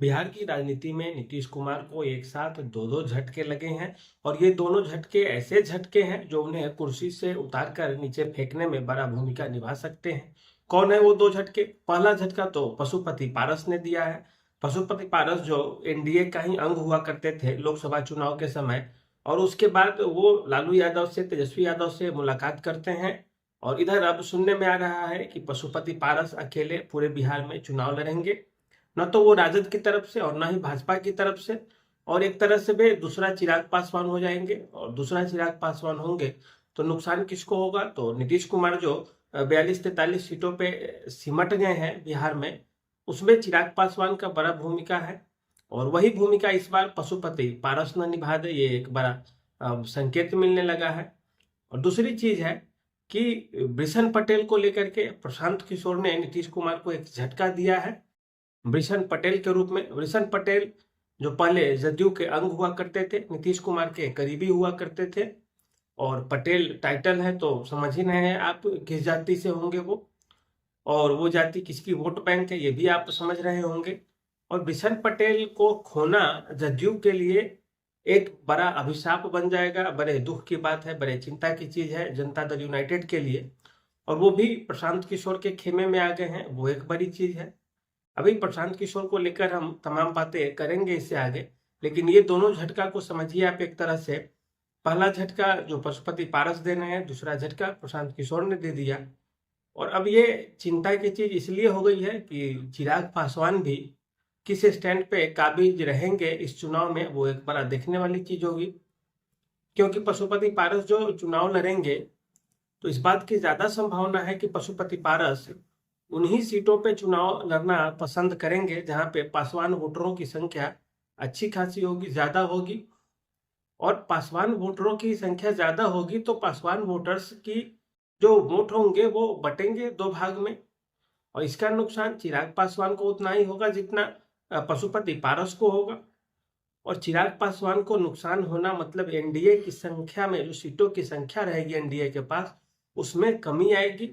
बिहार की राजनीति में नीतीश कुमार को एक साथ दो दो झटके लगे हैं और ये दोनों झटके ऐसे झटके हैं जो उन्हें कुर्सी से उतारकर नीचे फेंकने में बड़ा भूमिका निभा सकते हैं। कौन है वो दो झटके? पहला झटका तो पशुपति पारस ने दिया है। पशुपति पारस जो एनडीए का ही अंग हुआ करते थे लोकसभा चुनाव के समय, और उसके बाद वो लालू यादव से, तेजस्वी यादव से मुलाकात करते हैं। और इधर अब सुनने में आ रहा है कि पशुपति पारस अकेले पूरे बिहार में चुनाव लड़ेंगे। न तो वो राजद की तरफ से और न ही भाजपा की तरफ से। और एक तरह से वे दूसरा चिराग पासवान हो जाएंगे, और दूसरा चिराग पासवान होंगे तो नुकसान किसको होगा? तो नीतीश कुमार जो 42-43 सीटों पे सिमट गए हैं बिहार में, उसमें चिराग पासवान का बड़ा भूमिका है। और वही भूमिका इस बार पशुपति पारस न निभा दे, ये एक बड़ा संकेत मिलने लगा है। और दूसरी चीज है कि वृषण पटेल को लेकर के प्रशांत किशोर ने नीतीश कुमार को एक झटका दिया है वृषण पटेल के रूप में। वृषण पटेल जो पहले जदयू के अंग हुआ करते थे, नीतीश कुमार के करीबी हुआ करते थे। और पटेल टाइटल है तो समझ ही रहे हैं आप किस जाति से होंगे वो, और वो जाति किसकी वोट बैंक है ये भी आप समझ रहे होंगे। और वृषण पटेल को खोना जदयू के लिए एक बड़ा अभिशाप बन जाएगा, बड़े दुख की बात है, बड़े चिंता की चीज है जनता दल यूनाइटेड के लिए। और वो भी प्रशांत किशोर के खेमे में आ गए हैं, वो एक बड़ी चीज है। अभी प्रशांत किशोर को लेकर हम तमाम बातें करेंगे इससे आगे, लेकिन ये दोनों झटका को समझिए आप एक तरह से। पहला झटका जो पशुपति पारस दे रहे हैं, दूसरा झटका प्रशांत किशोर ने दे दिया। और अब ये चिंता की चीज इसलिए हो गई है कि चिराग पासवान भी किस स्टैंड पे काबिज रहेंगे इस चुनाव में, वो एक बड़ा देखने वाली चीज होगी। क्योंकि पशुपति पारस जो चुनाव लड़ेंगे तो इस बात की ज्यादा संभावना है कि पशुपति पारस उन्हीं सीटों पे चुनाव लड़ना पसंद करेंगे जहां पे पासवान वोटरों की संख्या अच्छी खासी होगी, ज्यादा होगी। और पासवान वोटरों की संख्या ज्यादा होगी तो पासवान वोटर्स की जो वोट होंगे वो बटेंगे दो भाग में। और इसका नुकसान चिराग पासवान को उतना ही होगा जितना पशुपति पारस को होगा। और चिराग पासवान को नुकसान होना मतलब एनडीए की संख्या में, जो सीटों की संख्या रहेगी एनडीए के पास, उसमें कमी आएगी।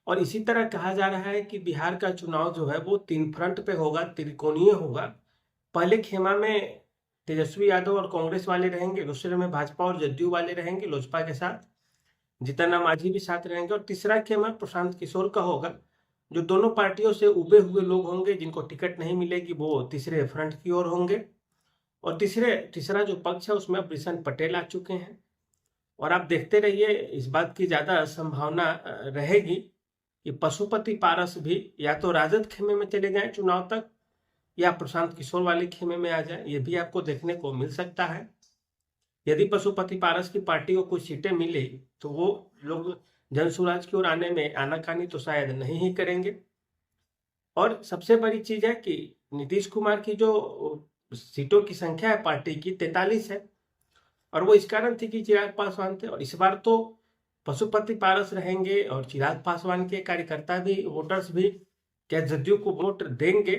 और इसी तरह कहा जा रहा है कि बिहार का चुनाव जो है वो तीन फ्रंट पे होगा, त्रिकोणीय होगा। पहले खेमा में तेजस्वी यादव और कांग्रेस वाले रहेंगे, दूसरे में भाजपा और जदयू वाले रहेंगे लोजपा के साथ, जीतन राम मांझी भी साथ रहेंगे। और तीसरा खेमा प्रशांत किशोर का होगा, जो दोनों पार्टियों से उबे हुए लोग होंगे जिनको टिकट नहीं मिलेगी, वो तीसरे फ्रंट की ओर होंगे। और तीसरा जो पक्ष है उसमें वृषण पटेल आ चुके हैं। और आप देखते रहिए, इस बात की ज्यादा संभावना रहेगी कि पशुपति पारस भी या तो राजद खेमे में चले जाएं चुनाव तक, या प्रशांत किशोर वाले खेमे में आ जाए, ये भी आपको देखने को मिल सकता है। यदि पशुपति पारस की पार्टी को कुछ सीटें मिले तो वो लोग जनसुराज की ओर आने में आनाकानी तो शायद नहीं ही करेंगे। और सबसे बड़ी चीज है कि नीतीश कुमार की जो सीटों की संख्या है पार्टी की 43 है, और वो इस कारण थी कि चिराग पासवान थे। और इस बार तो पशुपति पारस रहेंगे और चिराग पासवान के कार्यकर्ता भी, वोटर्स भी क्या जदयू को वोट देंगे?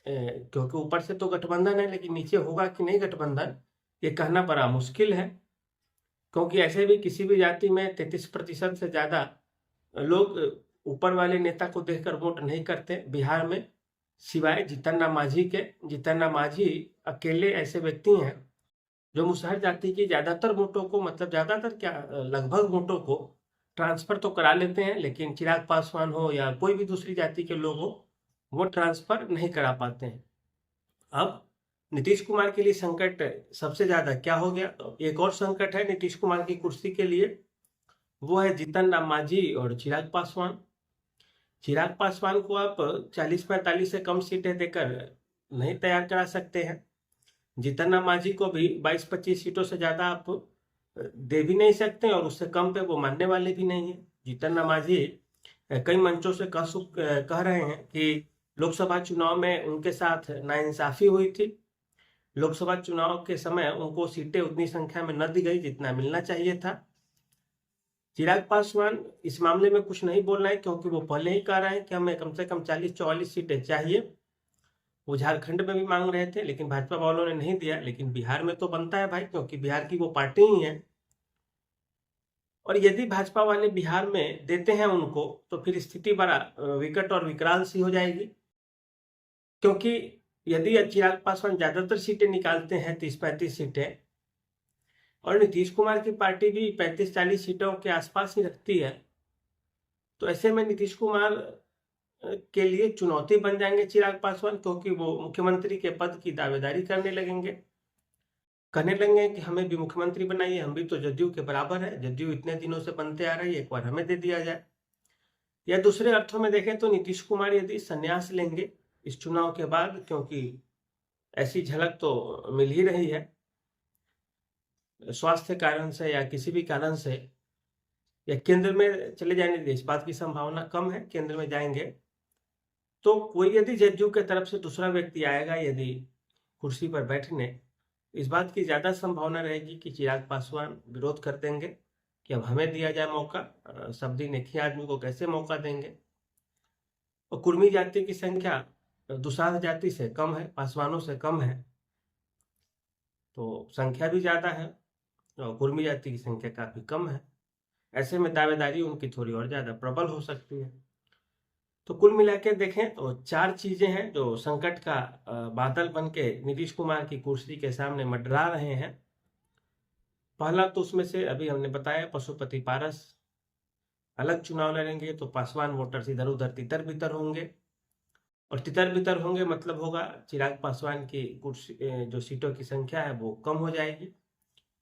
क्योंकि ऊपर से तो गठबंधन है, लेकिन नीचे होगा कि नहीं गठबंधन, ये कहना बड़ा मुश्किल है। क्योंकि ऐसे भी किसी भी जाति में 33% से ज्यादा लोग ऊपर वाले नेता को देखकर वोट नहीं करते बिहार में, सिवाय जीतन राम मांझी के। जीतन राम मांझी अकेले ऐसे व्यक्ति हैं जो मुसहर जाति की ज्यादातर वोटों को, मतलब ज्यादातर क्या, लगभग वोटों को ट्रांसफर तो करा लेते हैं, लेकिन चिराग पासवान हो या कोई भी दूसरी जाति के लोग हो, वो ट्रांसफर नहीं करा पाते हैं। अब नीतीश कुमार के लिए संकट सबसे ज्यादा क्या हो गया? तो एक और संकट है नीतीश कुमार की कुर्सी के लिए, वो है जीतन राम मांझी और चिराग पासवान। चिराग पासवान को आप 40-45 से कम सीटें देकर नहीं तैयार करा सकते हैं। जीतन राम मांझी को भी 22-25 सीटों से ज्यादा आप दे भी नहीं सकते, और उससे कम पे वो मानने वाले भी नहीं है। जीतन राम मांझी कई मंचों से कह रहे हैं कि लोकसभा चुनाव में उनके साथ नाइंसाफी हुई थी। लोकसभा चुनाव के समय उनको सीटें उतनी संख्या में न दी गई जितना मिलना चाहिए था। चिराग पासवान इस मामले में कुछ नहीं बोल रहे हैं, क्योंकि वो पहले ही कह रहे हैं कि हमें कम से कम 40-44 सीटें चाहिए। वो झारखंड में भी मांग रहे थे, लेकिन भाजपा वालों ने नहीं दिया। लेकिन बिहार में तो बनता है भाई, क्योंकि बिहार की वो पार्टी ही है। और यदि भाजपा वाले बिहार में देते हैं उनको, तो फिर स्थिति बड़ा विकट और विकराल सी हो जाएगी। क्योंकि यदि चिराग पासवान ज्यादातर सीटें निकालते हैं, 30-35 सीटें, और नीतीश कुमार की पार्टी भी 35-40 सीटों के आसपास ही रखती है, तो ऐसे में नीतीश कुमार के लिए चुनौती बन जाएंगे चिराग पासवान, क्योंकि वो मुख्यमंत्री के पद की दावेदारी करने लगेंगे, कहने लगेंगे कि हमें भी मुख्यमंत्री बनाइए, हम भी तो जदयू के बराबर है, जदयू इतने दिनों से बनते आ रही है, एक बार हमें दे दिया जाए। या दूसरे अर्थों में देखें तो नीतीश कुमार यदि संन्यास लेंगे इस चुनाव के बाद, क्योंकि ऐसी झलक तो मिल ही रही है, स्वास्थ्य कारण से या किसी भी कारण से, या केंद्र में चले जाने, इस बात की संभावना कम है केंद्र में जाएंगे, तो कोई यदि जदयू के तरफ से दूसरा व्यक्ति आएगा यदि कुर्सी पर बैठने, इस बात की ज्यादा संभावना रहेगी कि चिराग पासवान विरोध कर देंगे कि अब हमें दिया जाए मौका, सब दिन एक ही आदमी को कैसे मौका देंगे। और कुर्मी जाति की संख्या दुसाध जाति से कम है, पासवानों से कम है, तो संख्या भी ज्यादा है और कुर्मी जाति की संख्या काफी कम है, ऐसे में दावेदारी उनकी थोड़ी और ज्यादा प्रबल हो सकती है। तो कुल मिला के देखें तो 4 चीजें हैं जो संकट का बादल बन के नीतीश कुमार की कुर्सी के सामने मंडरा रहे हैं। पहला तो उसमें से अभी हमने बताया, पशुपति पारस अलग चुनाव लड़ेंगे तो पासवान वोटर्स इधर उधर तितर बितर होंगे, और तितर बितर होंगे मतलब होगा चिराग पासवान की कुर्सी जो सीटों की संख्या है वो कम हो जाएगी,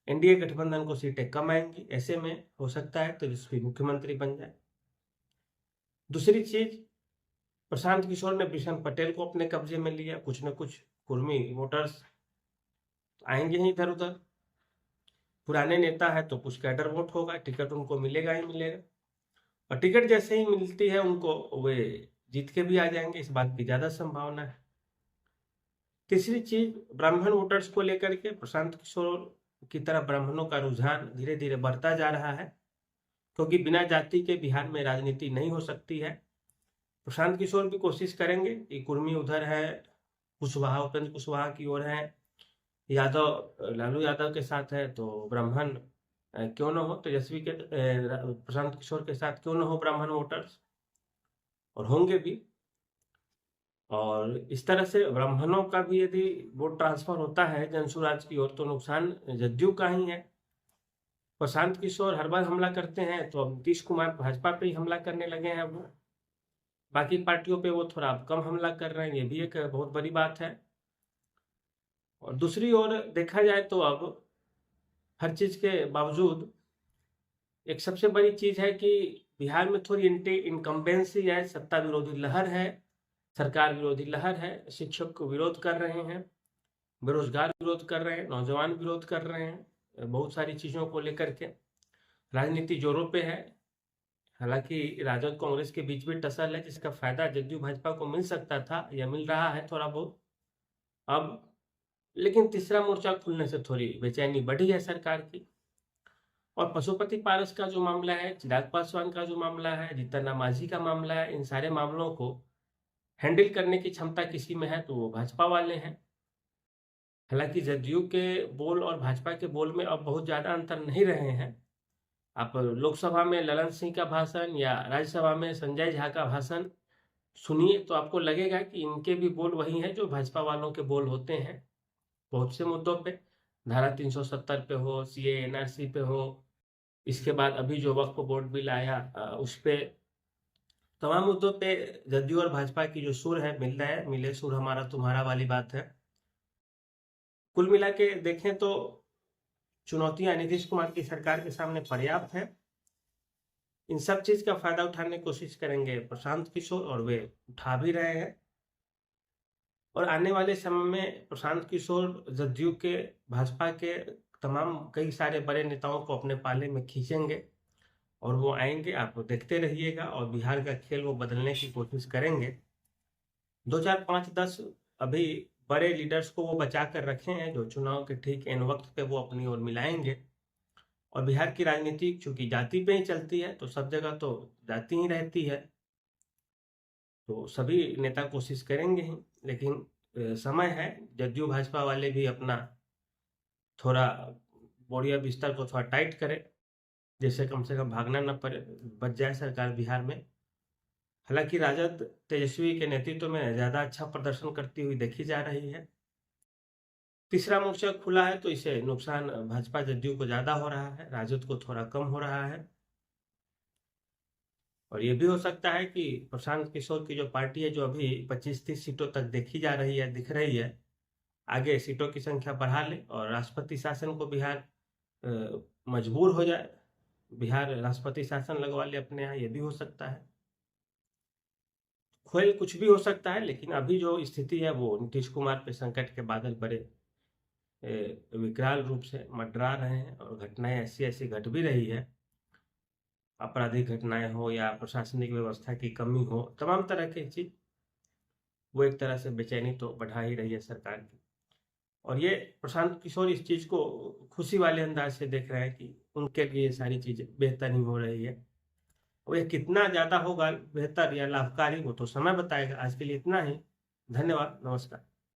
एनडीए गठबंधन को सीटें कम आएंगी, ऐसे में हो सकता है तेजस्वी मुख्यमंत्री बन जाए। दूसरी चीज, प्रशांत किशोर ने बिशन पटेल को अपने कब्जे में लिया, कुछ न कुछ कुर्मी वोटर्स आएंगे ही इधर उधर, पुराने नेता है तो कुछ कैडर वोट होगा, टिकट उनको मिलेगा ही मिलेगा, और टिकट जैसे ही मिलती है उनको वे जीत के भी आ जाएंगे, इस बात की ज्यादा संभावना है। तीसरी चीज, ब्राह्मण वोटर्स को लेकर के प्रशांत किशोर की तरफ ब्राह्मणों का रुझान धीरे धीरे बढ़ता जा रहा है, क्योंकि बिना जाति के बिहार में राजनीति नहीं हो सकती है। प्रशांत किशोर भी कोशिश करेंगे कि कुर्मी उधर है, कुशवाहा उपेंद्र कुशवाहा की ओर है, यादव लालू यादव के साथ है, तो ब्राह्मण क्यों न हो, तेजस्वी के प्रशांत किशोर के साथ क्यों न हो ब्राह्मण वोटर्स, और होंगे भी। और इस तरह से ब्राह्मणों का भी यदि वोट ट्रांसफर होता है जनसुराज की ओर तो नुकसान जदयू का ही है। प्रशांत किशोर हर बार हमला करते हैं, तो अब नीतीश कुमार भाजपा पे ही हमला करने लगे हैं, वो बाकी पार्टियों पे वो थोड़ा अब कम हमला कर रहे हैं, ये भी एक बहुत बड़ी बात है। और दूसरी ओर देखा जाए तो अब हर चीज के बावजूद एक सबसे बड़ी चीज है कि बिहार में थोड़ी एंटी इनकम्बेंसी है, सत्ता विरोधी लहर है, सरकार विरोधी लहर है, शिक्षक को विरोध कर रहे हैं, बेरोजगार विरोध कर रहे हैं, नौजवान विरोध कर रहे हैं, बहुत सारी चीजों को लेकर के राजनीति जोरों पे है। हालांकि राजद कांग्रेस के बीच भी टसल है, जिसका फायदा जदयू भाजपा को मिल सकता था या मिल रहा है थोड़ा बहुत अब, लेकिन तीसरा मोर्चा खुलने से थोड़ी बेचैनी बढ़ी है सरकार की। और पशुपति पारस का जो मामला है, चिराग पासवान का जो मामला है, जीतन राम मांझी का मामला है, इन सारे मामलों को हैंडल करने की क्षमता किसी में है तो वो भाजपा वाले हैं। हालांकि जदयू के बोल और भाजपा के बोल में अब बहुत ज्यादा अंतर नहीं रहे हैं। आप लोकसभा में ललन सिंह का भाषण या राज्यसभा में संजय झा का भाषण सुनिए तो आपको लगेगा कि इनके भी बोल वही हैं जो भाजपा वालों के बोल होते हैं बहुत से मुद्दों पे, धारा 370 पे हो, सीए एनआरसी पे हो, इसके बाद अभी जो वक्फ बोर्ड बिल आया उस पे, तमाम मुद्दों पे जदयू और भाजपा की जो सुर है मिल रहा है, मिले सुर हमारा तुम्हारा वाली बात है। कुल मिला के देखें तो चुनौतियां नीतीश कुमार की सरकार के सामने पर्याप्त है, इन सब चीज का फायदा उठाने की कोशिश करेंगे प्रशांत किशोर, और वे उठा भी रहे हैं। और आने वाले समय में प्रशांत किशोर जदयू के, भाजपा के तमाम कई सारे बड़े नेताओं को अपने पाले में खींचेंगे, और वो आएंगे, आप देखते रहिएगा, और बिहार का खेल वो बदलने की कोशिश करेंगे। 2 4 5 10 अभी बड़े लीडर्स को वो बचा कर रखे हैं जो चुनाव के ठीक एन वक्त पे वो अपनी ओर मिलाएंगे। और बिहार की राजनीति चूंकि जाति पे ही चलती है तो सब जगह तो जाति ही रहती है, तो सभी नेता कोशिश करेंगे ही, लेकिन समय है जदयू भाजपा वाले भी अपना थोड़ा बोरिया बिस्तर को थोड़ा टाइट करें, जैसे कम से कम भागना न पड़े, बच जाए सरकार बिहार में। हालांकि राजद तेजस्वी के नेतृत्व में ज्यादा अच्छा प्रदर्शन करती हुई देखी जा रही है। तीसरा मोर्चा खुला है तो इसे नुकसान भाजपा जदयू को ज्यादा हो रहा है, राजद को थोड़ा कम हो रहा है। और ये भी हो सकता है कि प्रशांत किशोर की जो पार्टी है, जो अभी 25-30 सीटों तक देखी जा रही है, दिख रही है, आगे सीटों की संख्या बढ़ा ले और राष्ट्रपति शासन को बिहार मजबूर हो जाए, बिहार राष्ट्रपति शासन लगवा ले अपने यहाँ, ये भी हो सकता है। खोल कुछ भी हो सकता है, लेकिन अभी जो स्थिति है वो नीतीश कुमार पे संकट के बादल बड़े विकराल रूप से मंडरा रहे हैं और घटनाएं ऐसी ऐसी घट भी रही है, आपराधिक घटनाएं हो या प्रशासनिक व्यवस्था की कमी हो, तमाम तरह की चीज वो एक तरह से बेचैनी तो बढ़ा ही रही है सरकार की। और ये प्रशांत किशोर इस चीज को खुशी वाले अंदाज से देख रहे हैं कि उनके लिए सारी चीजें बेहतर ही हो रही है। और ये कितना ज्यादा होगा बेहतर या लाभकारी, वो तो समय बताएगा। आज के लिए इतना ही। धन्यवाद, नमस्कार।